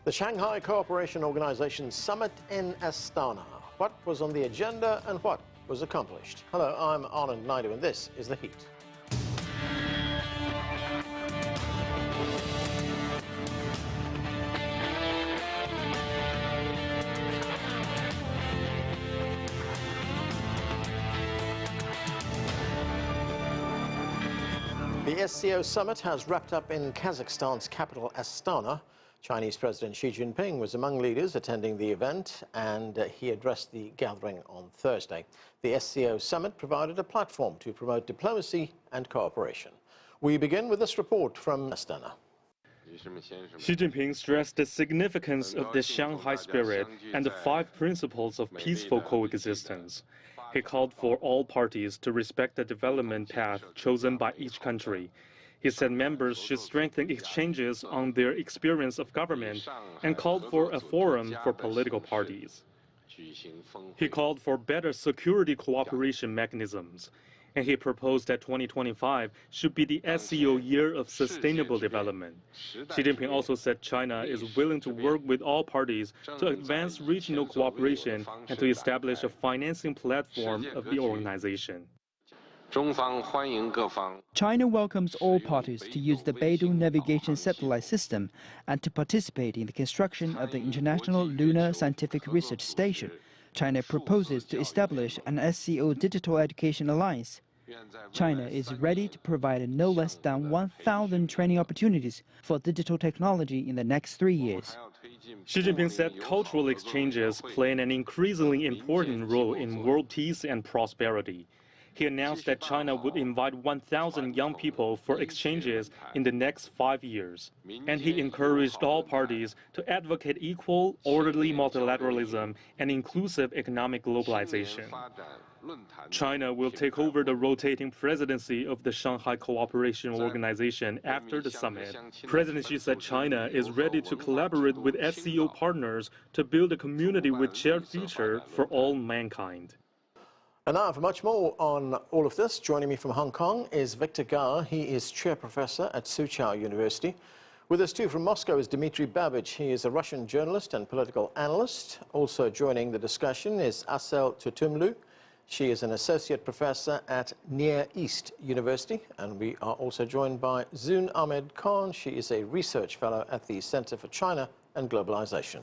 The Shanghai Cooperation Organization Summit in Astana. What was on the agenda and what was accomplished? Hello, I'm Anand Naidu and this is The Heat. The SEO Summit has wrapped up in Kazakhstan's capital, Astana. Chinese President Xi Jinping was among leaders attending the event, and he addressed the gathering on Thursday. The SEO Summit provided a platform to promote diplomacy and cooperation. We begin with this report from Astana. Xi Jinping stressed the significance of the Shanghai spirit and the 5 principles of peaceful coexistence. He called for all parties to respect the development path chosen by each country. He said members should strengthen exchanges on their experience of government and called for a forum for political parties. He called for better security cooperation mechanisms, and he proposed that 2025 should be the SEO year of sustainable development. Xi Jinping also said China is willing to work with all parties to advance regional cooperation and to establish a financing platform of the organization. China welcomes all parties to use the Beidou navigation satellite system and to participate in the construction of the International Lunar Scientific Research Station. China proposes to establish an SEO digital education alliance. China is ready to provide no less than 1,000 training opportunities for digital technology in the next 3 years. Xi Jinping said cultural exchanges play an increasingly important role in world peace and prosperity. He announced that China would invite 1,000 young people for exchanges in the next 5 years. And he encouraged all parties to advocate equal, orderly multilateralism and inclusive economic globalization. China will take over the rotating presidency of the Shanghai Cooperation Organization after the summit. President Xi said China is ready to collaborate with SEO partners to build a community with shared future for all mankind. And now for much more on all of this, joining me from Hong Kong is Victor Gao. He is chair professor at Soochow University. With us too from Moscow is Dmitry Babich. He is a Russian journalist and political analyst. Also joining the discussion is Asel Tutumlu. She is an associate professor at Near East University. And we are also joined by Zoon Ahmed Khan. She is a research fellow at the Center for China and Globalization.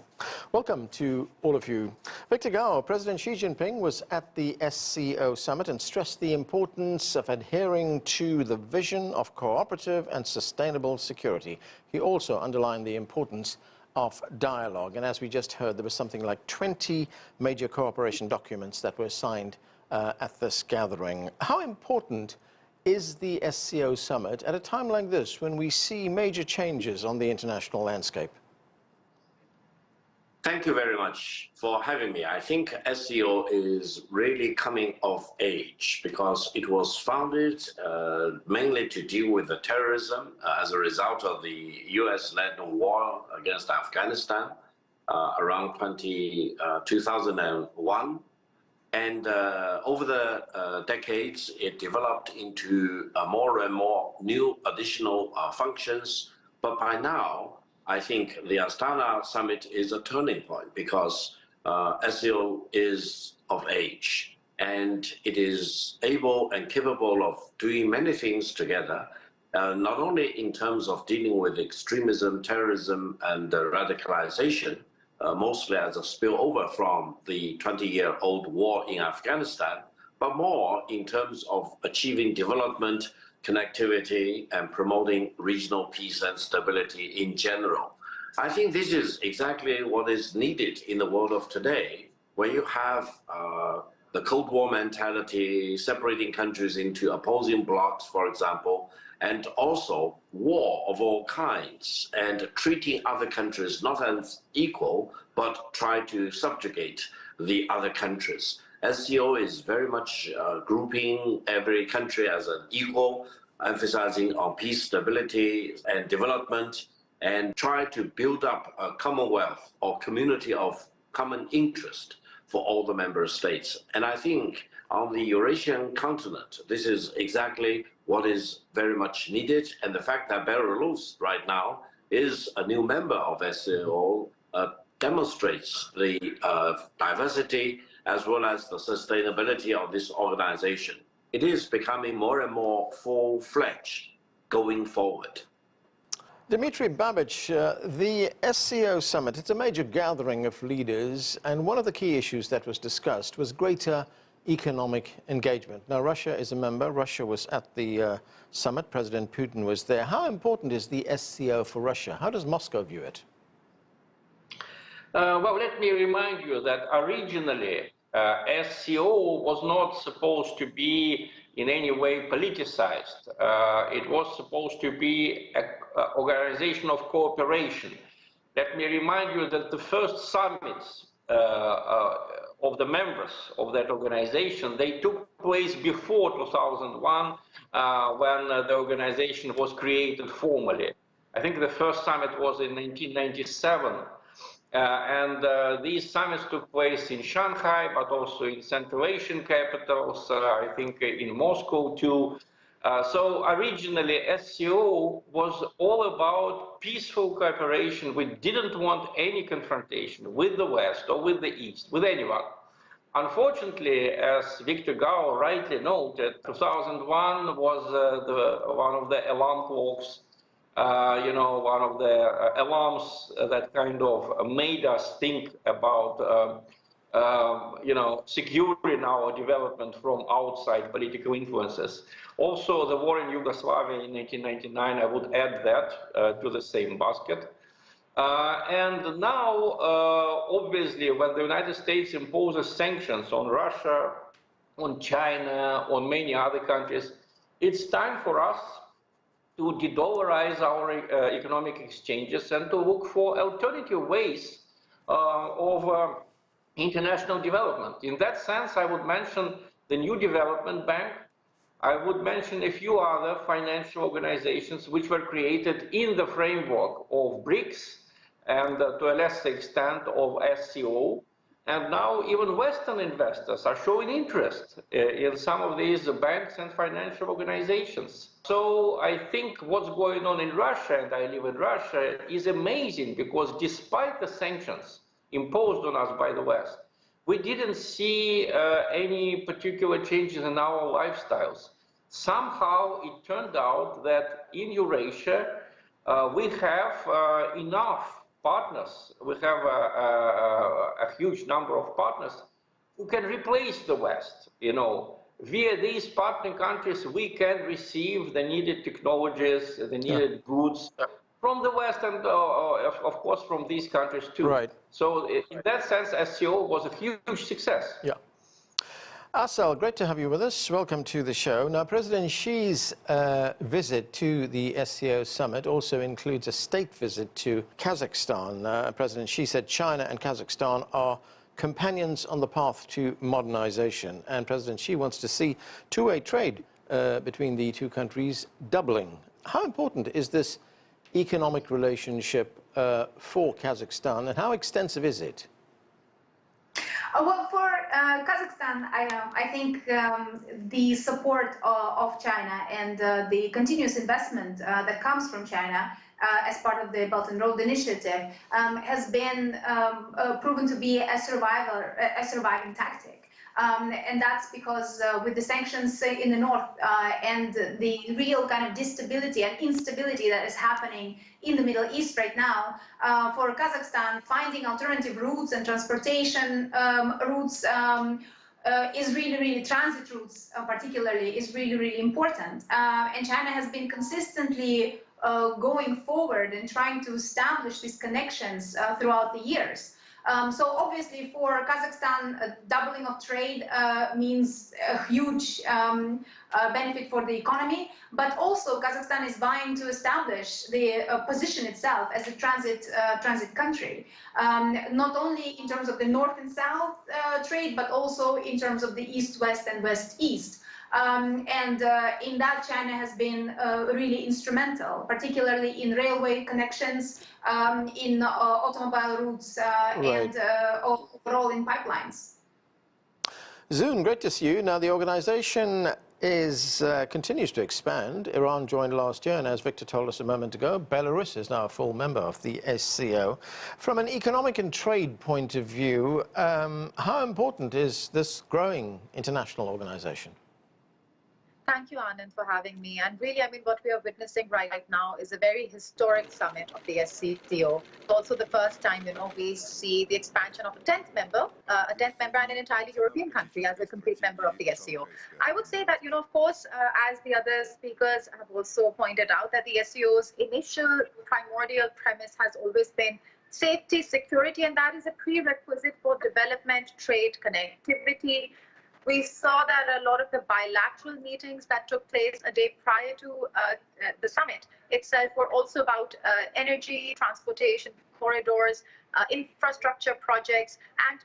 Welcome to all of you. Victor Gao, President Xi Jinping was at the SEO Summit and stressed the importance of adhering to the vision of cooperative and sustainable security. He also underlined the importance of dialogue. And as we just heard, there was something like 20 major cooperation documents that were signed at this gathering. How important is the SEO Summit at a time like this when we see major changes on the international landscape? Thank you very much for having me. I think SEO is really coming of age because it was founded mainly to deal with the terrorism as a result of the US-led war against Afghanistan around 2001. And over the decades, it developed into more and more new additional functions. But by now, I think the Astana Summit is a turning point because SEO is of age and it is able and capable of doing many things together, not only in terms of dealing with extremism, terrorism, and radicalization, mostly as a spillover from the 20-year-old war in Afghanistan, but more in terms of achieving development, connectivity, and promoting regional peace and stability in general. I think this is exactly what is needed in the world of today, where you have the Cold War mentality, separating countries into opposing blocs, for example, and also war of all kinds, and treating other countries not as equal, but try to subjugate the other countries. SEO is very much grouping every country as an equal, emphasizing on peace, stability, and development, and try to build up a commonwealth or community of common interest for all the member states. And I think on the Eurasian continent, this is exactly what is very much needed. And the fact that Belarus right now is a new member of SEO demonstrates the diversity as well as the sustainability of this organization. It is becoming more and more full-fledged going forward. Dmitry Babich, the SEO Summit, it's a major gathering of leaders, and one of the key issues that was discussed was greater economic engagement. Now, Russia is a member. Russia was at the summit. President Putin was there. How important is the SEO for Russia? How does Moscow view it? Well, let me remind you that originally SEO was not supposed to be in any way politicized. It was supposed to be an organization of cooperation. Let me remind you that the first summits of the members of that organization, they took place before 2001, when the organization was created formally. I think the first summit was in 1997. These summits took place in Shanghai, but also in Central Asian capitals, I think in Moscow too. So originally SEO was all about peaceful cooperation. We didn't want any confrontation with the West or with the East, with anyone. Unfortunately, as Victor Gao rightly noted, 2001 was one of the alarm clocks, one of the alarms that kind of made us think about, securing our development from outside political influences. Also, the war in Yugoslavia in 1999, I would add that to the same basket. And now, obviously, when the United States imposes sanctions on Russia, on China, on many other countries, it's time for us to de-dollarize our economic exchanges and to look for alternative ways of international development. In that sense, I would mention the New Development Bank. I would mention a few other financial organizations which were created in the framework of BRICS and to a lesser extent of SEO. And now even Western investors are showing interest in some of these banks and financial organizations. So I think what's going on in Russia, and I live in Russia, is amazing, because despite the sanctions imposed on us by the West, we didn't see any particular changes in our lifestyles. Somehow it turned out that in Eurasia we have enough partners, we have a huge number of partners who can replace the West. Via these partner countries, we can receive the needed technologies, the needed goods from the West, and of course from these countries too. Right. So in that sense, SEO was a huge success. Yeah. Asal, great to have you with us. Welcome to the show. Now, President Xi's visit to the SEO Summit also includes a state visit to Kazakhstan. President Xi said China and Kazakhstan are companions on the path to modernization, and President Xi wants to see two-way trade between the two countries doubling. How important is this economic relationship for Kazakhstan, and how extensive is it? Well, for Kazakhstan, I think the support of China and the continuous investment that comes from China as part of the Belt and Road Initiative has been proven to be a surviving tactic. And that's because with the sanctions in the north and the real kind of instability that is happening in the Middle East right now, for Kazakhstan, finding alternative routes and transportation routes is really, transit routes particularly, is really important. And China has been consistently going forward and trying to establish these connections throughout the years. So obviously for Kazakhstan, a doubling of trade means a huge benefit for the economy, but also Kazakhstan is vying to establish the position itself as a transit country, not only in terms of the north and south trade, but also in terms of the east-west and west-east. And in that, China has been really instrumental, particularly in railway connections, in automobile routes, and overall in pipelines. Zoon, great to see you. Now, the organization continues to expand. Iran joined last year, and as Victor told us a moment ago, Belarus is now a full member of the SCO. From an economic and trade point of view, how important is this growing international organization? Thank you, Anand, for having me. And really, I mean, what we are witnessing right now is a very historic summit of the SCO. It's also the first time, we see the expansion of a 10th member and an entirely European country as a complete member of the SCO. I would say that, of course, as the other speakers have also pointed out, that the SCO's initial primordial premise has always been safety, security, and that is a prerequisite for development, trade, connectivity. We saw that a lot of the bilateral meetings that took place a day prior to the summit itself were also about energy, transportation, corridors, infrastructure projects, and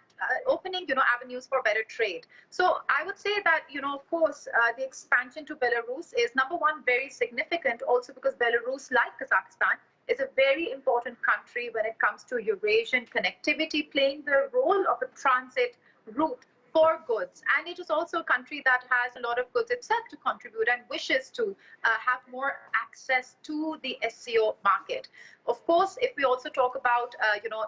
opening, avenues for better trade. So I would say that, of course, the expansion to Belarus is, number one, very significant, also because Belarus, like Kazakhstan, is a very important country when it comes to Eurasian connectivity, playing the role of a transit route for goods. And it is also a country that has a lot of goods itself to contribute and wishes to have more access to the SCO market. Of course, if we also talk about,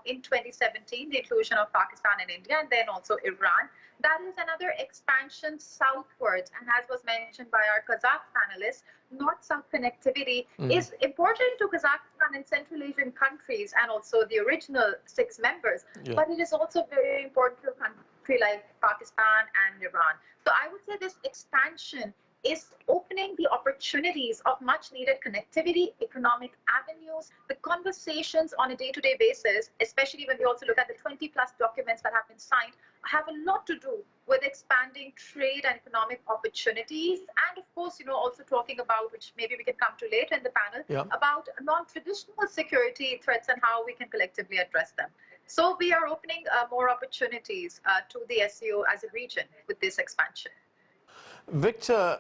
in 2017, the inclusion of Pakistan and India, and then also Iran, that is another expansion southwards. And as was mentioned by our Kazakh panelists, north-south connectivity is important to Kazakhstan and Central Asian countries and also the original 6 members. Yeah. But it is also very important to a country like Pakistan and Iran. So I would say this expansion is opening the opportunities of much needed connectivity, economic avenues. The conversations on a day-to-day basis, especially when we also look at the 20+ documents that have been signed, have a lot to do with expanding trade and economic opportunities. And of course, also talking about, which maybe we can come to later in the panel, about non-traditional security threats and how we can collectively address them. So we are opening more opportunities to the SCO as a region with this expansion. Victor,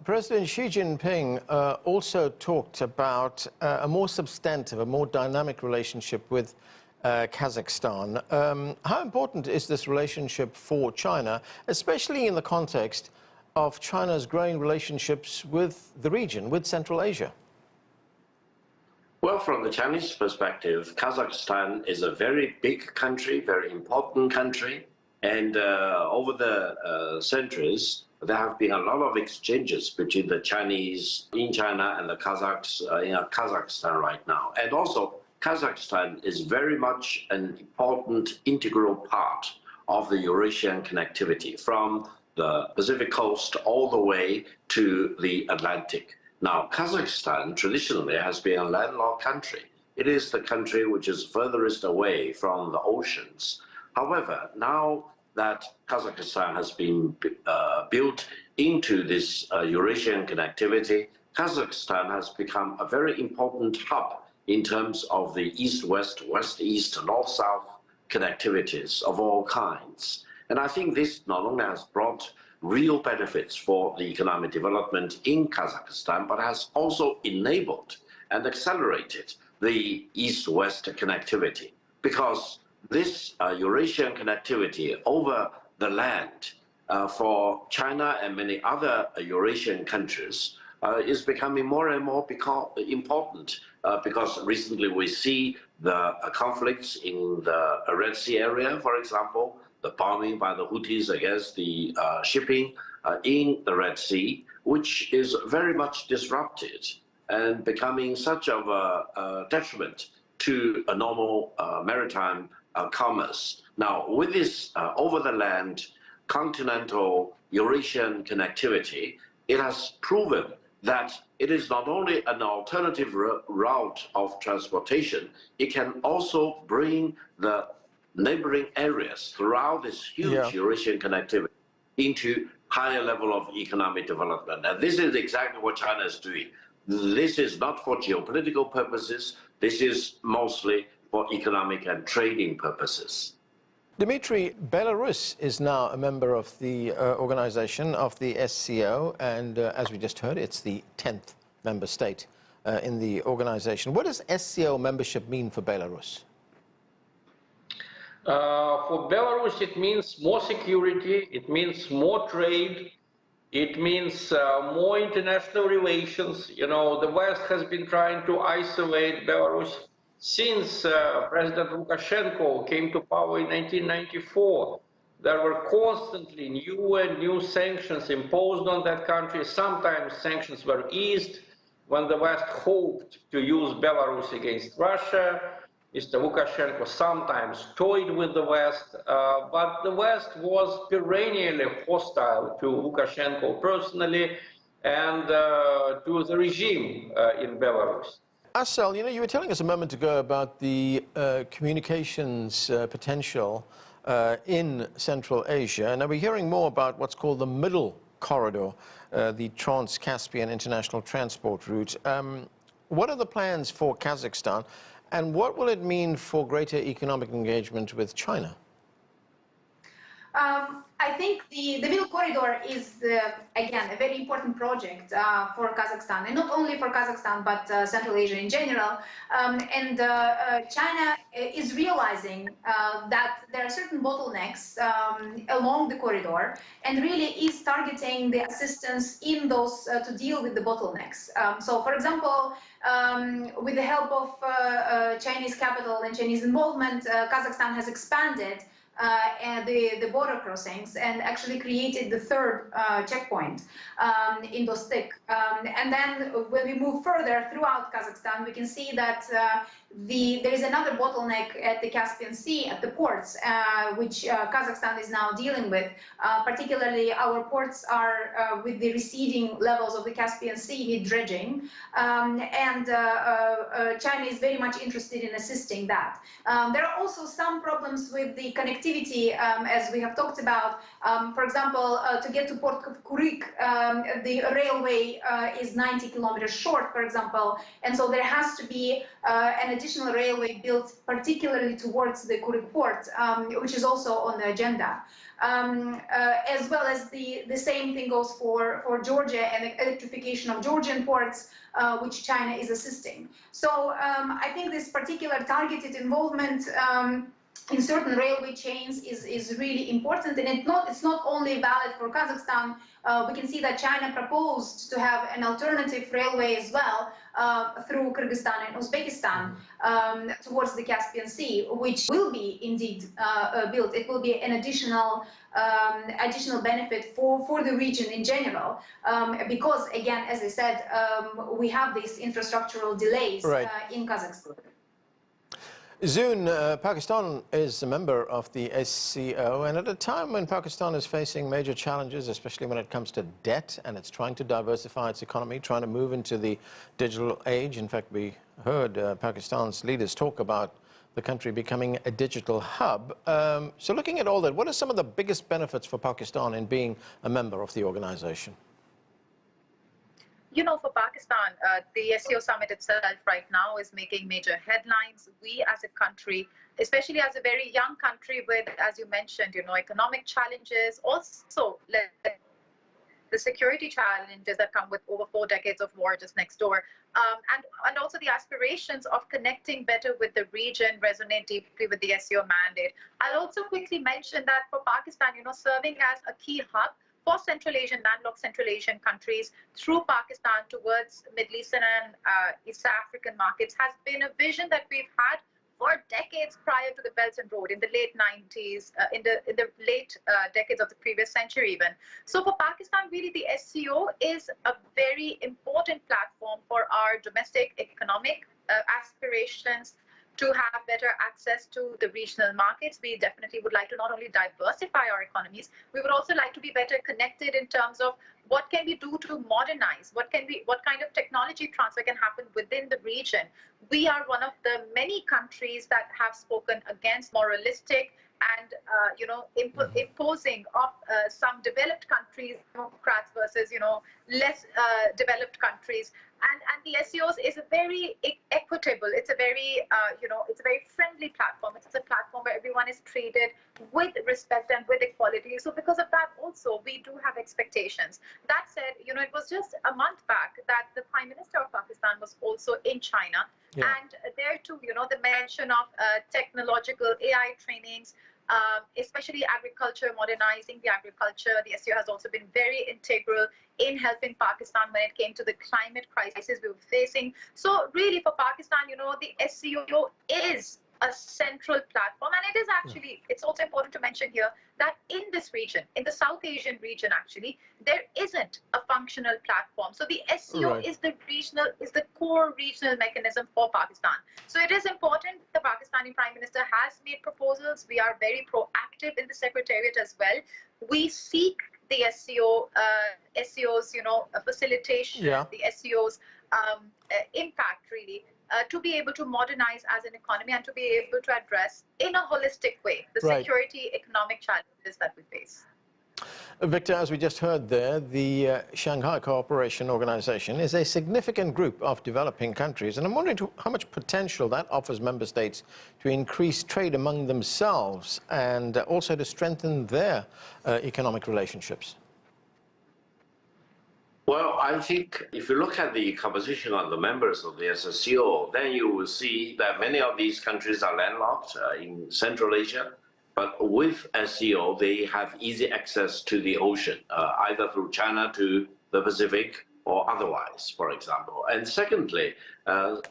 President Xi Jinping also talked about a more substantive, a more dynamic relationship with Kazakhstan. How important is this relationship for China, especially in the context of China's growing relationships with the region, with Central Asia? Well, from the Chinese perspective, Kazakhstan is a very big country, very important country. And over the centuries, there have been a lot of exchanges between the Chinese in China and the Kazakhs in Kazakhstan right now. And also, Kazakhstan is very much an important integral part of the Eurasian connectivity from the Pacific coast all the way to the Atlantic. Now, Kazakhstan traditionally has been a landlocked country. It is the country which is furthest away from the oceans. However, now that Kazakhstan has been built into this Eurasian connectivity, Kazakhstan has become a very important hub in terms of the east-west, west-east, north-south connectivities of all kinds. And I think this not only has brought real benefits for the economic development in Kazakhstan, but has also enabled and accelerated the east-west connectivity, because this Eurasian connectivity over the land for China and many other Eurasian countries is becoming more and more important because recently we see the conflicts in the Red Sea area, for example, the bombing by the Houthis against the shipping in the Red Sea, which is very much disrupted and becoming such of a detriment to a normal maritime commerce. Now, with this over-the-land continental Eurasian connectivity, it has proven that it is not only an alternative route of transportation, it can also bring the neighboring areas throughout this huge Eurasian connectivity into higher level of economic development. And this is exactly what China is doing. This is not for geopolitical purposes. This is mostly for economic and trading purposes. Dmitry, Belarus is now a member of the organization of the SCO, and as we just heard, it's the 10th member state in the organization. What does SCO membership mean for Belarus? For Belarus, it means more security, it means more trade, It means more international relations. You know, the West has been trying to isolate Belarus since President Lukashenko came to power in 1994. There were constantly new and new sanctions imposed on that country. Sometimes sanctions were eased when the West hoped to use Belarus against Russia. Mr. Lukashenko sometimes toyed with the West, but the West was perennially hostile to Lukashenko personally and to the regime in Belarus. Asal, you know, you were telling us a moment ago about the communications potential in Central Asia. Now we're hearing more about what's called the middle corridor, the Trans-Caspian international transport route. What are the plans for Kazakhstan, and what will it mean for greater economic engagement with China? I think the middle corridor is, again, a very important project for Kazakhstan, and not only for Kazakhstan, but Central Asia in general. China is realizing that there are certain bottlenecks along the corridor, and really is targeting the assistance in those to deal with the bottlenecks. So, for example, with the help of Chinese capital and Chinese involvement, Kazakhstan has expanded the border crossings and actually created the third checkpoint in Dostik. And then when we move further throughout Kazakhstan, we can see that there is another bottleneck at the Caspian Sea, at the ports, which Kazakhstan is now dealing with. Particularly, our ports are with the receding levels of the Caspian Sea need dredging, and China is very much interested in assisting that. There are also some problems with the connectivity, as we have talked about. For example, to get to Port of Kuryk, the railway is 90 kilometers short, for example, and so there has to be an additional railway built particularly towards the Kuryk port, which is also on the agenda. As well as the same thing goes for Georgia and the electrification of Georgian ports, which China is assisting. So I think this particular targeted involvement in certain railway chains is really important, and it's not only valid for Kazakhstan. We can see that China proposed to have an alternative railway as well through Kyrgyzstan and Uzbekistan towards the Caspian Sea, which will be indeed built. It will be an additional benefit for the region in general, because again, as I said, we have these infrastructural delays in Kazakhstan. Zoon, Pakistan is a member of the SCO, and at a time when Pakistan is facing major challenges, especially when it comes to debt, and it's trying to diversify its economy, trying to move into the digital age. In fact, we heard Pakistan's leaders talk about the country becoming a digital hub. So looking at all that, what are some of the biggest benefits for Pakistan in being a member of the organization? You know, for Pakistan, the SEO Summit itself right now is making major headlines. We as a country, especially as a very young country with, as you mentioned, you know, economic challenges, also the security challenges that come with over 4 decades of war just next door, and also the aspirations of connecting better with the region resonate deeply with the SEO mandate. I'll also quickly mention that for Pakistan, you know, serving as a key hub for Central Asian, landlocked Central Asian countries through Pakistan towards Middle Eastern and East African markets has been a vision that we've had for decades prior to the Belt and Road in the late 90s, in the late decades of the previous century even. So for Pakistan, really the SEO is a very important platform for our domestic economic aspirations, to have better access to the regional markets. We definitely would like to not only diversify our economies, we would also like to be better connected in terms of what can we do to modernize, what kind of technology transfer can happen within the region. We are one of the many countries that have spoken against moralistic and imposing of some developed countries, democrats versus less developed countries. And the SEOs is a very equitable, it's a very it's a very friendly platform. It's a platform where everyone is treated with respect and with equality. So because of that also, we do have expectations. That said, it was just a month back that the Prime Minister of Pakistan was also in China. Yeah. And there too, the mention of technological AI trainings, especially agriculture, modernizing the agriculture. The SEO has also been very integral in helping Pakistan when it came to the climate crisis we were facing. So really for Pakistan, the SEO is a central platform, and it is actually, it's also important to mention here that in this region, in the South Asian region actually, there isn't a functional platform. So the SEO is the core regional mechanism for Pakistan. So it is important. The Pakistani Prime Minister has made proposals. We are very proactive in the Secretariat as well. We seek the SEO's, facilitation, the SEO's impact really, to be able to modernize as an economy and to be able to address in a holistic way the security economic challenges that we face. Victor, as we just heard there, the Shanghai Cooperation Organization is a significant group of developing countries, and I'm wondering how much potential that offers member states to increase trade among themselves and also to strengthen their economic relationships. Well, I think if you look at the composition of the members of the SSCO, then you will see that many of these countries are landlocked in Central Asia. But with SEO, they have easy access to the ocean, either through China to the Pacific or otherwise, for example. And secondly,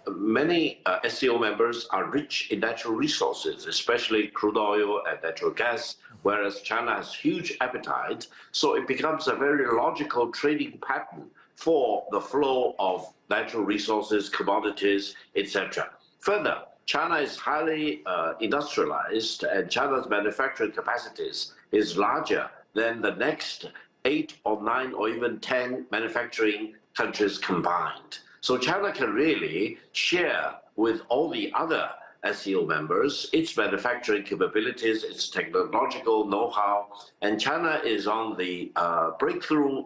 many SEO members are rich in natural resources, especially crude oil and natural gas, whereas China has huge appetite. So it becomes a very logical trading pattern for the flow of natural resources, commodities, etc. Further, China is highly industrialized, and China's manufacturing capacities is larger than the next 8 or 9 or even 10 manufacturing countries combined. So China can really share with all the other SEO members its manufacturing capabilities, its technological know-how, and China is on the breakthrough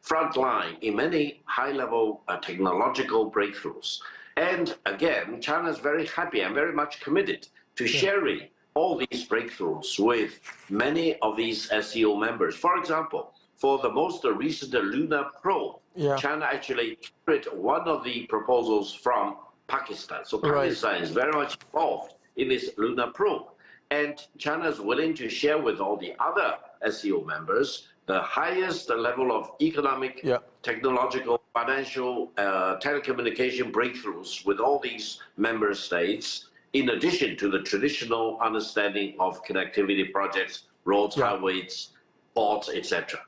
front line in many high-level technological breakthroughs. And again, China is very happy and very much committed to sharing all these breakthroughs with many of these SEO members. For example, for the most recent lunar probe, China actually carried one of the proposals from Pakistan. So Pakistan is very much involved in this lunar probe. And China is willing to share with all the other SEO members the highest level of economic, technological, financial, telecommunication breakthroughs with all these member states, in addition to the traditional understanding of connectivity projects, roads, highways, ports, etc.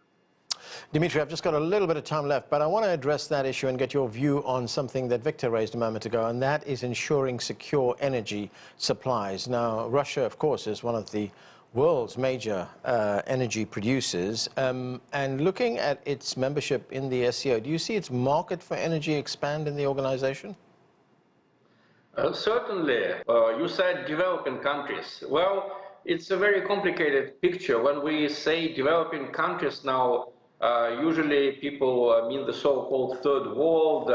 Dimitri, I've just got a little bit of time left, but I want to address that issue and get your view on something that Victor raised a moment ago, and that is ensuring secure energy supplies. Now, Russia, of course, is one of the world's major energy producers, and looking at its membership in the SEO, do you see its market for energy expand in the organization? Certainly. You said developing countries. Well, it's a very complicated picture. When we say developing countries now, usually people mean the so-called third world,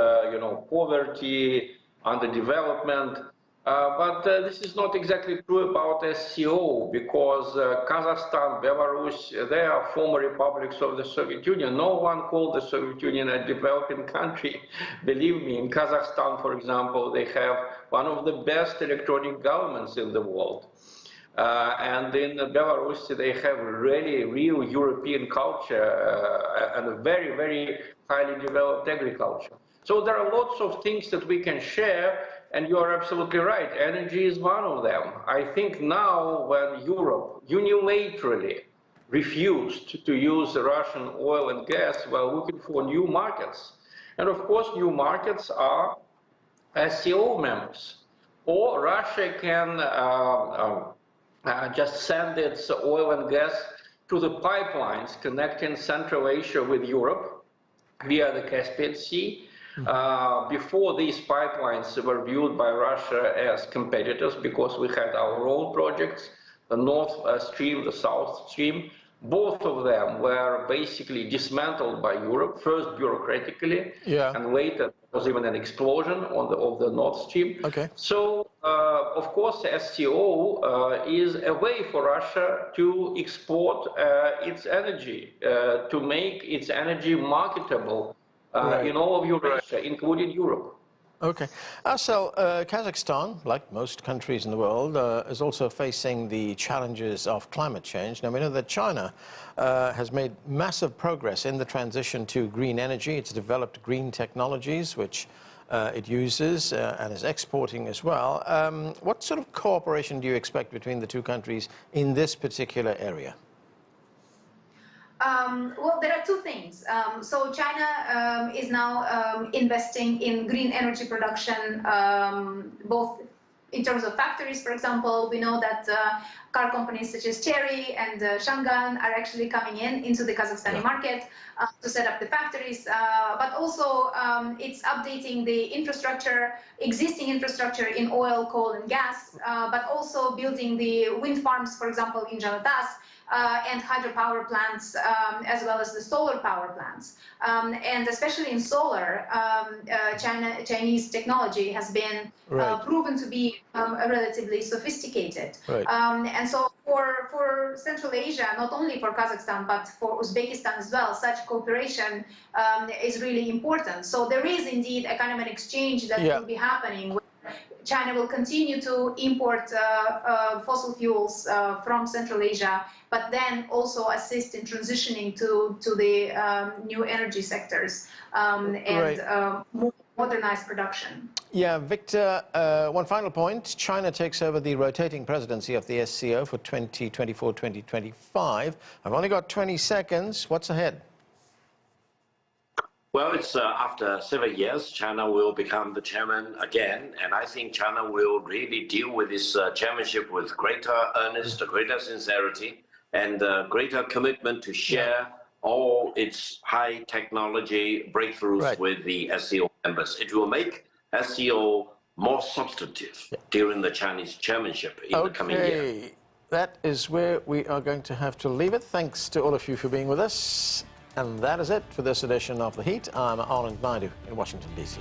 poverty, underdevelopment. But this is not exactly true about SEO, because Kazakhstan, Belarus, they are former republics of the Soviet Union. No one called the Soviet Union a developing country. Believe me, in Kazakhstan, for example, they have one of the best electronic governments in the world. And in Belarus, they have really real European culture and a very, very highly developed agriculture. So there are lots of things that we can share, and you are absolutely right. Energy is one of them. I think now when Europe unilaterally refused to use Russian oil and gas, we're looking for new markets. And of course, new markets are SEO members. Or Russia can just send its oil and gas to the pipelines connecting Central Asia with Europe via the Caspian Sea. Before these pipelines were viewed by Russia as competitors, because we had our own projects, the North Stream, the South Stream. Both of them were basically dismantled by Europe, first bureaucratically, and later there was even an explosion of the Nord Stream. So, of course, SEO is a way for Russia to export its energy, to make its energy marketable in all of Eurasia, including Europe. Okay. So Kazakhstan, like most countries in the world, is also facing the challenges of climate change. Now, we know that China has made massive progress in the transition to green energy. It's developed green technologies, which it uses and is exporting as well. What sort of cooperation do you expect between the two countries in this particular area? Well, there are two things. So China is now investing in green energy production, both in terms of factories, for example. We know that car companies such as Chery and Shanghai are actually coming into the Kazakhstani market to set up the factories, but also it's updating the infrastructure, existing infrastructure in oil, coal and gas, but also building the wind farms, for example, in Zhanatas, and hydropower plants, as well as the solar power plants. And especially in solar, Chinese technology has been proven to be relatively sophisticated. And so for Central Asia, not only for Kazakhstan, but for Uzbekistan as well, such cooperation is really important. So there is indeed a kind of an exchange that will be happening. China will continue to import fossil fuels from Central Asia, but then also assist in transitioning to the new energy sectors and more modernized production. Yeah, Victor, one final point. China takes over the rotating presidency of the SCO for 2024-2025. I've only got 20 seconds. What's ahead? Well, it's after 7 years, China will become the chairman again, and I think China will really deal with this chairmanship with greater earnest, greater sincerity, and greater commitment to share all its high technology breakthroughs with the SCO members. It will make SCO more substantive during the Chinese chairmanship in the coming year. That is where we are going to have to leave it. Thanks to all of you for being with us. And that is it for this edition of The Heat. I'm Anand Naidu in Washington, D.C.